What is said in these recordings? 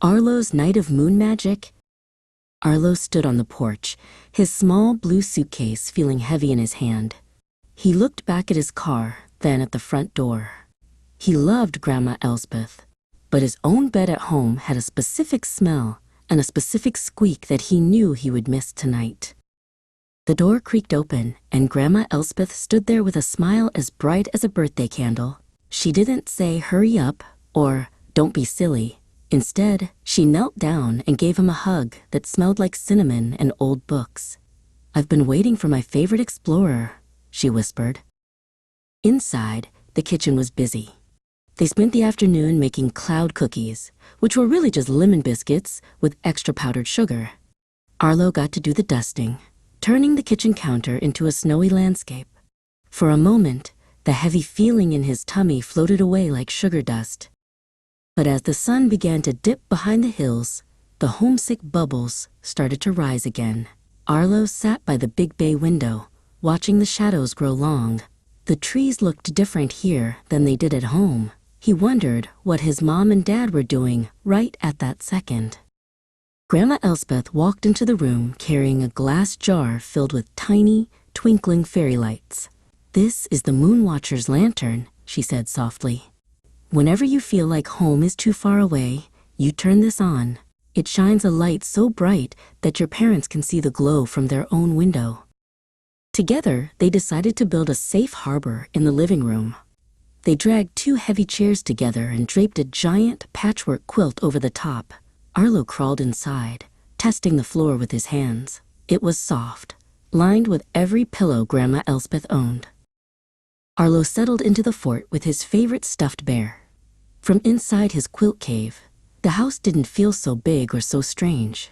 Arlo's Night of Moon Magic? Arlo stood on the porch, his small blue suitcase feeling heavy in his hand. He looked back at his car, then at the front door. He loved Grandma Elspeth, but his own bed at home had a specific smell and a specific squeak that he knew he would miss tonight. The door creaked open, and Grandma Elspeth stood there with a smile as bright as a birthday candle. She didn't say, "Hurry up," or "Don't be silly." Instead, she knelt down and gave him a hug that smelled like cinnamon and old books. "I've been waiting for my favorite explorer," she whispered. Inside, the kitchen was busy. They spent the afternoon making cloud cookies, which were really just lemon biscuits with extra powdered sugar. Arlo got to do the dusting, turning the kitchen counter into a snowy landscape. For a moment, the heavy feeling in his tummy floated away like sugar dust. But as the sun began to dip behind the hills, the homesick bubbles started to rise again. Arlo sat by the big bay window, watching the shadows grow long. The trees looked different here than they did at home. He wondered what his mom and dad were doing right at that second. Grandma Elspeth walked into the room carrying a glass jar filled with tiny, twinkling fairy lights. "This is the Moon Watcher's lantern," she said softly. "Whenever you feel like home is too far away, you turn this on. It shines a light so bright that your parents can see the glow from their own window." Together, they decided to build a safe harbor in the living room. They dragged 2 heavy chairs together and draped a giant patchwork quilt over the top. Arlo crawled inside, testing the floor with his hands. It was soft, lined with every pillow Grandma Elspeth owned. Arlo settled into the fort with his favorite stuffed bear. From inside his quilt cave, the house didn't feel so big or so strange.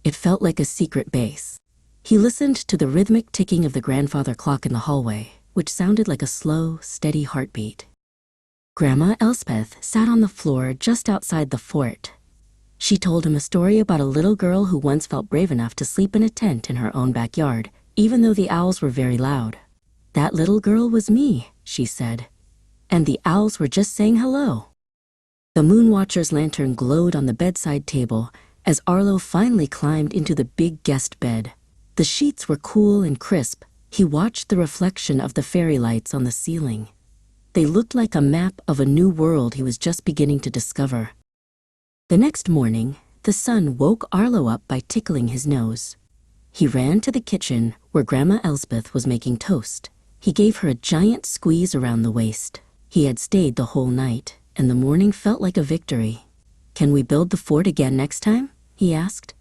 It felt like a secret base. He listened to the rhythmic ticking of the grandfather clock in the hallway, which sounded like a slow, steady heartbeat. Grandma Elspeth sat on the floor just outside the fort. She told him a story about a little girl who once felt brave enough to sleep in a tent in her own backyard, even though the owls were very loud. "That little girl was me," she said, "and the owls were just saying hello." The Moon Watcher's lantern glowed on the bedside table as Arlo finally climbed into the big guest bed. The sheets were cool and crisp. He watched the reflection of the fairy lights on the ceiling. They looked like a map of a new world he was just beginning to discover. The next morning, the sun woke Arlo up by tickling his nose. He ran to the kitchen where Grandma Elspeth was making toast. He gave her a giant squeeze around the waist. He had stayed the whole night, and the morning felt like a victory. "Can we build the fort again next time?" he asked.